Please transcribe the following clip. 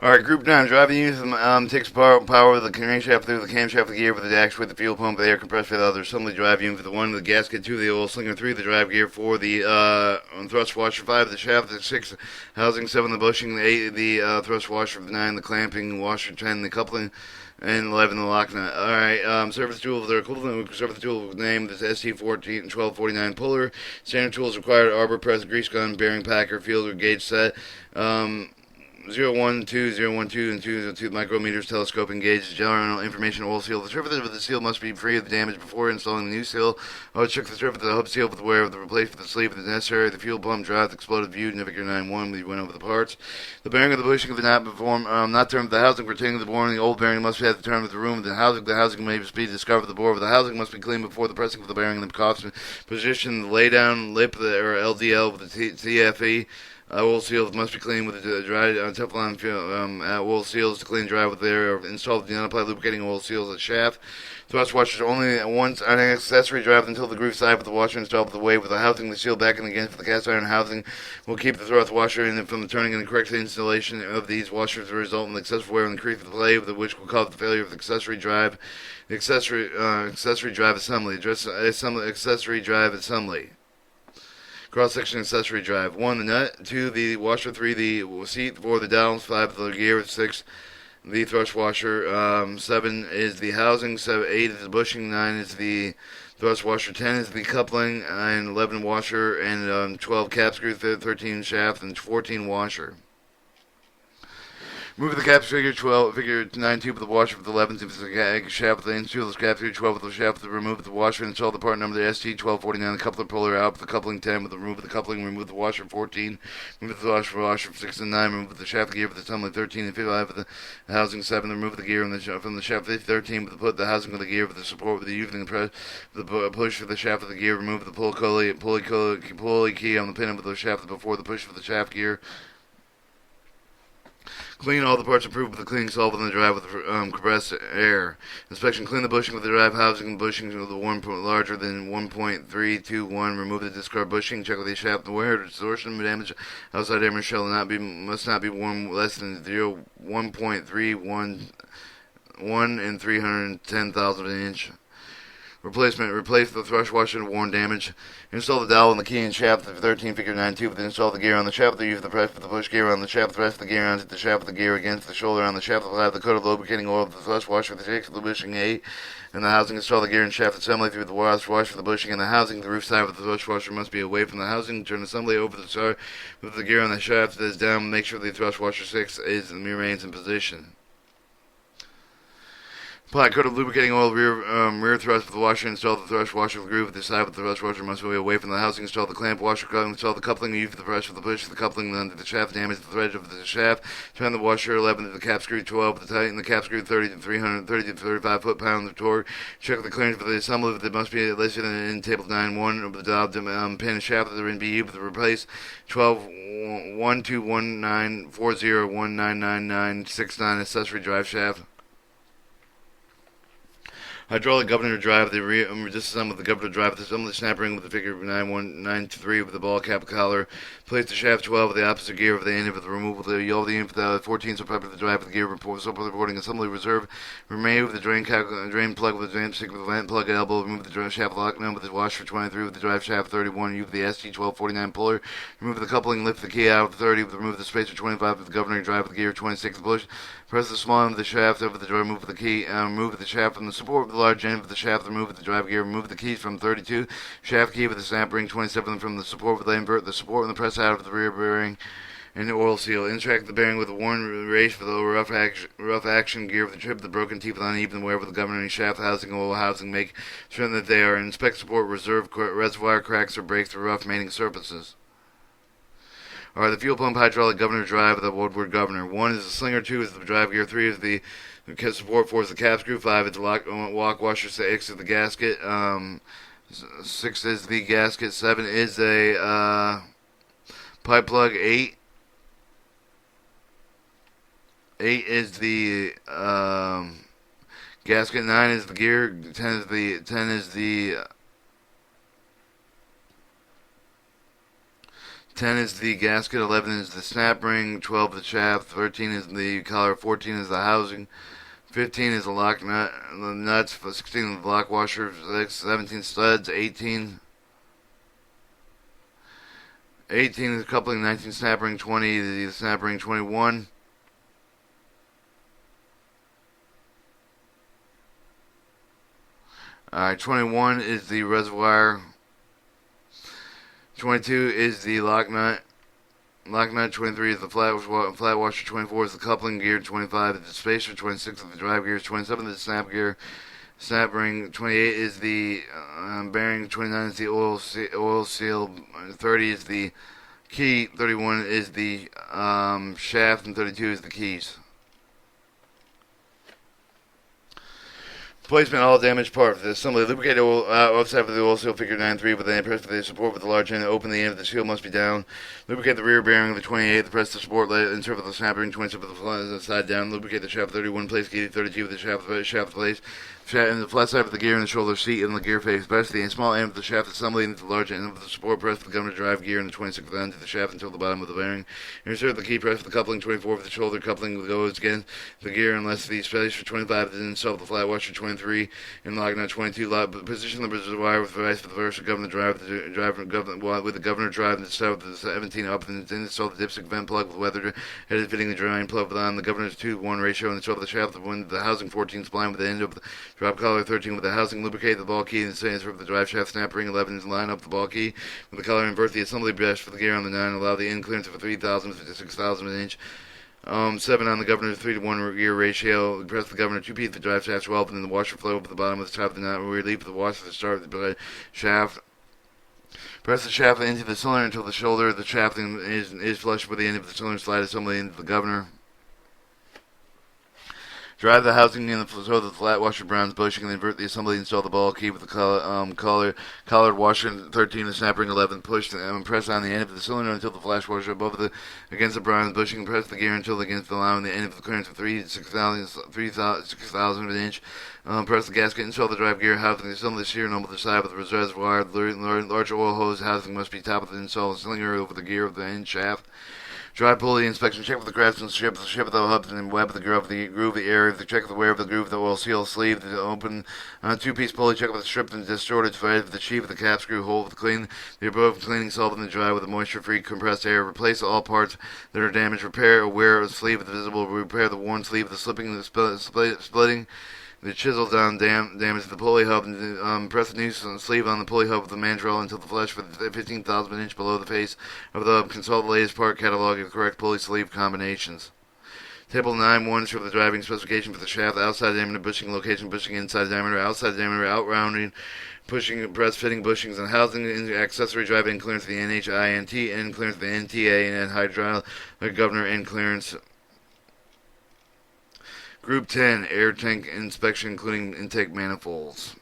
Alright, Group 9. Driving unit takes power with the crankshaft through the camshaft of the gear with the actuator, the fuel pump, the air compressor, the other assembly drive unit for the 1, the gasket 2, the oil slinger 3, the drive gear 4, the thrust washer 5, the shaft the 6, housing 7, the bushing 8, the thrust washer 9, the clamping washer 10, the coupling, and 11 the lock nut. Alright, service tool of their equivalent service tool name is ST14 1249 puller. Standard tools required arbor press, grease gun, bearing packer, field or gauge set. 012, and 202 micrometers, telescoping gauge, general information, oil seal. The surface of the seal must be free of damage before installing the new seal. Check the surface of the hub seal with wear of the replacement of the sleeve if necessary. The fuel pump drive, the exploded view, Navigator 9-1, we went over the parts. The bearing of the bushing of the not perform, not termed the housing pertaining to the boring. The old bearing must be at the term of the room. The housing may be discovered. The bore of the housing must be cleaned before the pressing of the bearing and the precaution. Position the lay down lip or LDL with the TFE. Oil seals must be cleaned with the dry Teflon oil seals to clean dry with their installed the unapply lubricating oil seals at shaft. Thrust washers only once on an accessory drive until the groove side with the washer installed with the wave with the housing the seal back and again for the cast iron housing will keep the thrust washer in from the turning and the correct installation of these washers will result in the excessive wear and increase of the play which will cause the failure of the accessory drive. The accessory drive assembly. Accessory drive assembly. Cross-section accessory drive. 1, the nut. 2, the washer. 3, the seat. 4, the dowels. 5, the gear. 6, the thrust washer. 7 is the housing. 8 is the bushing. 9 is the thrust washer. 10 is the coupling. And 11 washer. And 12 cap screw. 13 shaft. And 14 washer. Move the cap figure 12, figure 9 tube with the washer with the 11 if the shaft with the install the cap figure 12 with the shaft with the remove the washer and install the part number the ST 1249 the coupler puller out with the coupling 10 with the remove the coupling remove the washer 14 remove the washer 6 and 9 remove the shaft gear with the assembly 13 and 55 with the housing 7 remove the gear from the shaft 13 with the put the housing with the gear with the support with the using the press the push for the shaft of the gear remove the pulley key on the pin with the shaft before the push for the shaft gear. Clean all the parts approved with the cleaning solvent in the drive with compressed air. Inspection. Clean the bushing with the drive housing and bushings with the one larger than 1.321. Remove the discard bushing. Check with the shaft and wear. Distortion damage. Outside air shell must not be worn less than 1.311 and 310,000 an inch. Replacement. Replace the thrust washer and worn damage. Install the dowel and the key and shaft of 13 figure 9 tube. Then install the gear on the shaft. Use the press with the push gear on the shaft. Thrust the gear onto the shaft of the gear against the shoulder on the shaft. Will have the coat of lubricating oil of the thrust washer. The 6 of the bushing 8 and the housing. Install the gear and shaft assembly through the washer for the bushing and the housing. The roof side of the thrust washer must be away from the housing. Turn assembly over the side with the gear on the shaft that is down. Make sure the thrust washer 6 remains in position. Apply a coat of lubricating oil rear thrust with the washer. Install the thrust washer with the groove at the side with the thrust washer must be away from the housing. Install the clamp washer. Install the coupling. Use the press for the push. The coupling under the shaft. Damage the thread of the shaft. Turn the washer 11 to the cap screw 12 to tighten the cap screw 30 to 330 to 35 foot-pounds of torque. Check the clearance for the assembly. That must be listed in table 9.1 of the dial pin and shaft that are in BU with the replace 12 121940199969 accessory drive shaft. Hydraulic governor drive, disassemble with the governor drive, assemble the snap ring with the figure 9193 with the ball cap collar. Place the shaft 12 with the opposite gear of the end of the removal of the yellow the end for the 14 so proper the drive with the gear report, so reporting assembly reserve. Remove the drain plug with the drain stick with the vent plug elbow. Remove the drive shaft lock nut with the washer 23 with the drive shaft 31. Use the ST 1249 puller. Remove the coupling, lift the key out of 30 with remove the spacer 25 with the governing drive with the gear 26 push. Press the small end of the shaft over the drive. Remove the key. Remove the shaft from the support with the large end of the shaft. Remove the drive gear. Remove the keys from 32. Shaft key with the snap ring 27 from the support with the invert. The support and the press out of the rear bearing and the oil seal. Interact the bearing with a worn race for the rough action gear with the trip, the broken teeth with uneven wear with the governing shaft housing, oil housing. Make sure that they are inspect support reservoir cracks or breaks or rough mating surfaces. Alright, the fuel pump hydraulic governor drive of the Woodward governor. 1 is the slinger, 2 is the drive gear, 3 is the support, 4 is the cap screw, 5 is the walk washer, 6 is the gasket, 6 is the gasket, 7 is a pipe plug, 8 is the gasket, 9 is the gear, 10 is the 10 is the gasket, 11 is the snap ring, 12 the shaft, 13 is the collar, 14 is the housing, 15 is the lock nut, the nuts, 16 is the lock washer, 17 studs, 18 is the coupling, 19 snap ring, 20 the snap ring, 21. Alright, 21 is the reservoir. 22 is the lock nut. 23 is the flat washer. 24 is the coupling gear. 25 is the spacer. 26 is the drive gears. 27 is the snap gear. Snap ring. 28 is the bearing. 29 is the oil seal. 30 is the key. 31 is the shaft. And 32 is the keys. Placement all damaged part. The assembly lubricate oil outside of the oil seal figure 9-3 with the press for the support with the large end open. The end of the seal must be down. Lubricate the rear bearing of the 28. The press the support insert with the snap ring 27 with the side down. Lubricate the shaft 31 place key 32 with the shaft place. And the flat side of the gear and the shoulder seat and the gear face. Press the small end of the shaft assembly into the large end of the support. Press the governor drive gear and the 26th end to the shaft until the bottom of the bearing. Insert the key press for the coupling 24 with the shoulder coupling goes against the gear unless the space for 25 is installed with the flat washer 23 and lock nut 22. Position the reservoir with the vice for the verse governor drive with the governor drive and start with the 17 up and install the dipstick vent plug with weather headed fitting the drawing plug on the governor's 2-1 ratio and install the shaft the housing 14 spline with the end of the drop collar 13 with the housing, lubricate the ball key and transfer of the drive shaft snap ring 11 is line up the ball key with the collar, invert the assembly brush for the gear on the 9, allow the end clearance of a 3,000 to 6,000 an inch. 7 on the governor's 3-to-1 gear ratio. Press the governor 2 feet the drive shaft 12 and then the washer flow up at the bottom of the top of the knot. Relieve the washer to start with the shaft. Press the shaft into the cylinder until the shoulder of the shafting is flush with the end of the cylinder. Slide assembly into the governor. Drive the housing in the flow of the flat washer bronze bushing and invert the assembly. Install the ball key with the collared washer 13 and snap ring 11. Push and press on the end of the cylinder until the flash washer above against the bronze bushing. Press the gear until against allowing the end of the clearance of 6,000 of an inch. Press the gasket. Install the drive gear housing. Assemble the shear knob with the side of the reservoir. Large oil hose housing must be top of the install slinger over the gear of the end shaft. Drive pulley inspection. Check with the craftsmanship of the hubs and web of the groove, the area. Check the wear of the groove, the oil seal sleeve, the open 2-piece pulley. Check with the strip and distorted thread of the sheave of the cap screw hole with the clean. The above cleaning solvent and dry with a moisture-free compressed air. Replace all parts that are damaged. Repair or wear of the sleeve of the visible. Repair the worn sleeve, the slipping, the splitting. The chisel down damage the pulley hub and press the new sleeve on the pulley hub with the mandrel until the flesh with 15,000 an inch below the face of the hub. Consult the latest part catalog of the correct pulley sleeve combinations. Table 9.1 shows the driving specification for the shaft. Outside diameter bushing location, bushing inside diameter, outside diameter, out rounding, pushing, press fitting bushings and housing, accessory drive in clearance of the NHINT, end clearance of the NTA, and hydraulic governor end clearance. Group 10, air tank inspection, including intake manifolds.